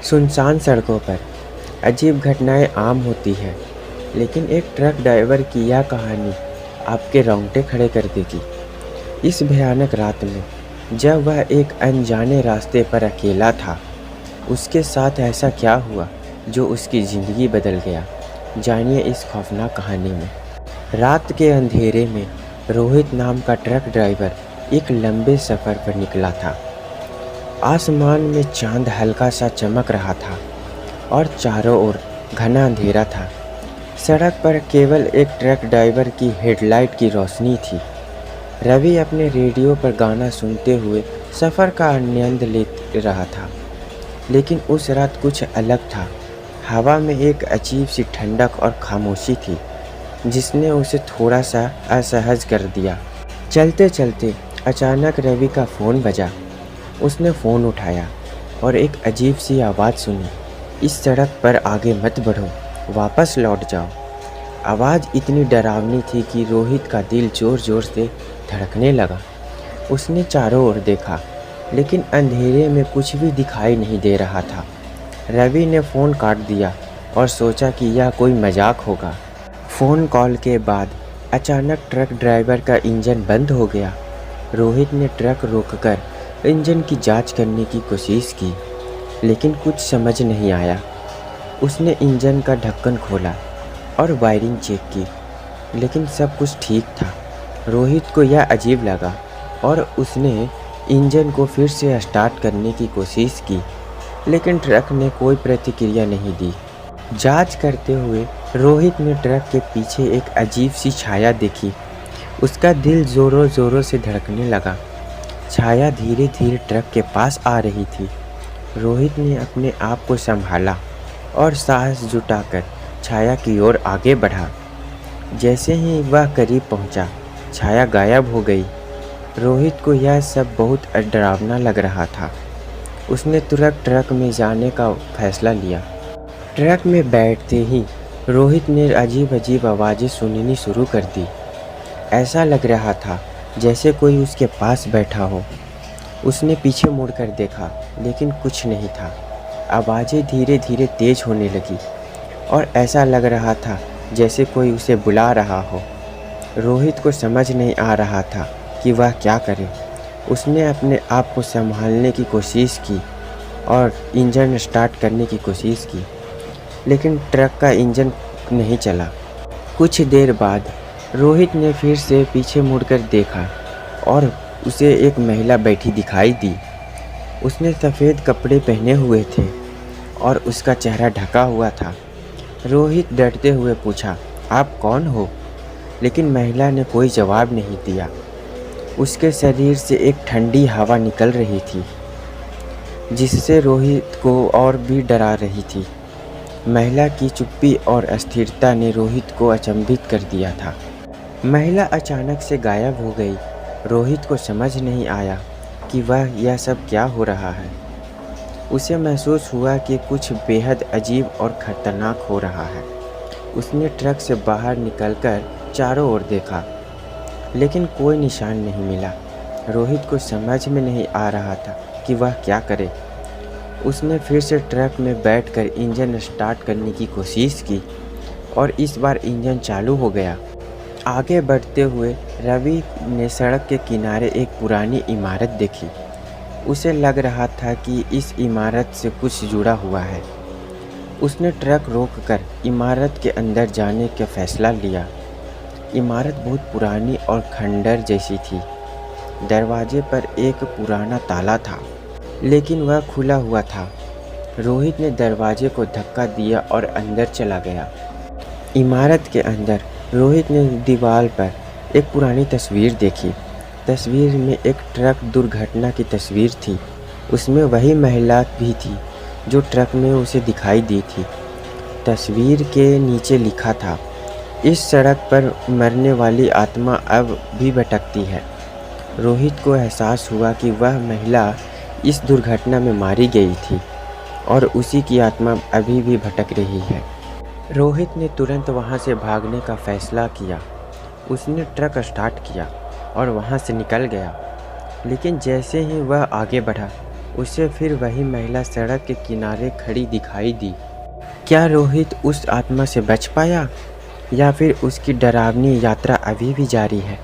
सुनसान सड़कों पर अजीब घटनाएं आम होती हैं, लेकिन एक ट्रक ड्राइवर की यह कहानी आपके रोंगटे खड़े कर देगी। इस भयानक रात में जब वह एक अनजाने रास्ते पर अकेला था, उसके साथ ऐसा क्या हुआ जो उसकी ज़िंदगी बदल गया। जानिए इस खौफनाक कहानी में। रात के अंधेरे में रोहित नाम का ट्रक ड्राइवर एक लंबे सफ़र पर निकला था। आसमान में चांद हल्का सा चमक रहा था और चारों ओर घना अंधेरा था। सड़क पर केवल एक ट्रक ड्राइवर की हेडलाइट की रोशनी थी। रवि अपने रेडियो पर गाना सुनते हुए सफ़र का आनंद ले रहा था, लेकिन उस रात कुछ अलग था। हवा में एक अजीब सी ठंडक और खामोशी थी, जिसने उसे थोड़ा सा असहज कर दिया। चलते चलते अचानक रवि का फ़ोन बजा। उसने फ़ोन उठाया और एक अजीब सी आवाज़ सुनी, इस सड़क पर आगे मत बढ़ो, वापस लौट जाओ। आवाज़ इतनी डरावनी थी कि रोहित का दिल ज़ोर ज़ोर से धड़कने लगा। उसने चारों ओर देखा, लेकिन अंधेरे में कुछ भी दिखाई नहीं दे रहा था। रवि ने फ़ोन काट दिया और सोचा कि यह कोई मजाक होगा। फ़ोन कॉल के बाद अचानक ट्रक ड्राइवर का इंजन बंद हो गया। रोहित ने ट्रक रोककर इंजन की जांच करने की कोशिश की, लेकिन कुछ समझ नहीं आया। उसने इंजन का ढक्कन खोला और वायरिंग चेक की, लेकिन सब कुछ ठीक था। रोहित को यह अजीब लगा और उसने इंजन को फिर से स्टार्ट करने की कोशिश की, लेकिन ट्रक ने कोई प्रतिक्रिया नहीं दी। जांच करते हुए रोहित ने ट्रक के पीछे एक अजीब सी छाया देखी। उसका दिल ज़ोरों ज़ोरों से धड़कने लगा। छाया धीरे धीरे ट्रक के पास आ रही थी। रोहित ने अपने आप को संभाला और साहस जुटाकर छाया की ओर आगे बढ़ा। जैसे ही वह करीब पहुंचा, छाया गायब हो गई। रोहित को यह सब बहुत डरावना लग रहा था। उसने तुरंत ट्रक में जाने का फैसला लिया। ट्रक में बैठते ही रोहित ने अजीब अजीब आवाज़ें सुननी शुरू कर दी। ऐसा लग रहा था जैसे कोई उसके पास बैठा हो। उसने पीछे मुड़कर देखा, लेकिन कुछ नहीं था। आवाज़ें धीरे धीरे तेज़ होने लगी और ऐसा लग रहा था जैसे कोई उसे बुला रहा हो। रोहित को समझ नहीं आ रहा था कि वह क्या करे। उसने अपने आप को संभालने की कोशिश की और इंजन स्टार्ट करने की कोशिश की, लेकिन ट्रक का इंजन नहीं चला। कुछ देर बाद रोहित ने फिर से पीछे मुड़कर देखा और उसे एक महिला बैठी दिखाई दी। उसने सफ़ेद कपड़े पहने हुए थे और उसका चेहरा ढका हुआ था। रोहित डरते हुए पूछा, आप कौन हो? लेकिन महिला ने कोई जवाब नहीं दिया। उसके शरीर से एक ठंडी हवा निकल रही थी, जिससे रोहित को और भी डरा रही थी। महिला की चुप्पी और अस्थिरता ने रोहित को अचंभित कर दिया था। महिला अचानक से गायब हो गई। रोहित को समझ नहीं आया कि वह यह सब क्या हो रहा है। उसे महसूस हुआ कि कुछ बेहद अजीब और ख़तरनाक हो रहा है। उसने ट्रक से बाहर निकलकर चारों ओर देखा, लेकिन कोई निशान नहीं मिला। रोहित को समझ में नहीं आ रहा था कि वह क्या करे। उसने फिर से ट्रक में बैठकर इंजन स्टार्ट करने की कोशिश की और इस बार इंजन चालू हो गया। आगे बढ़ते हुए रवि ने सड़क के किनारे एक पुरानी इमारत देखी। उसे लग रहा था कि इस इमारत से कुछ जुड़ा हुआ है। उसने ट्रक रोककर इमारत के अंदर जाने का फैसला लिया। इमारत बहुत पुरानी और खंडर जैसी थी। दरवाजे पर एक पुराना ताला था, लेकिन वह खुला हुआ था। रोहित ने दरवाजे को धक्का दिया और अंदर चला गया। इमारत के अंदर रोहित ने दीवार पर एक पुरानी तस्वीर देखी। तस्वीर में एक ट्रक दुर्घटना की तस्वीर थी। उसमें वही महिला भी थी जो ट्रक में उसे दिखाई दी थी। तस्वीर के नीचे लिखा था, इस सड़क पर मरने वाली आत्मा अब भी भटकती है। रोहित को एहसास हुआ कि वह महिला इस दुर्घटना में मारी गई थी और उसी की आत्मा अभी भी भटक रही है। रोहित ने तुरंत वहां से भागने का फैसला किया। उसने ट्रक स्टार्ट किया और वहां से निकल गया, लेकिन जैसे ही वह आगे बढ़ा, उसे फिर वही महिला सड़क के किनारे खड़ी दिखाई दी। क्या रोहित उस आत्मा से बच पाया, या फिर उसकी डरावनी यात्रा अभी भी जारी है?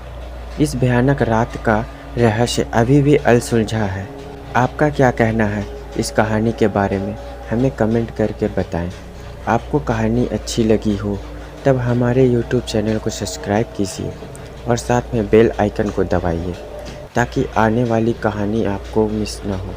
इस भयानक रात का रहस्य अभी भी अनसुलझा है। आपका क्या कहना है इस कहानी के बारे में, हमें कमेंट करके बताएं। आपको कहानी अच्छी लगी हो तब हमारे YouTube चैनल को सब्सक्राइब कीजिए और साथ में बेल आइकन को दबाइए ताकि आने वाली कहानी आपको मिस ना हो।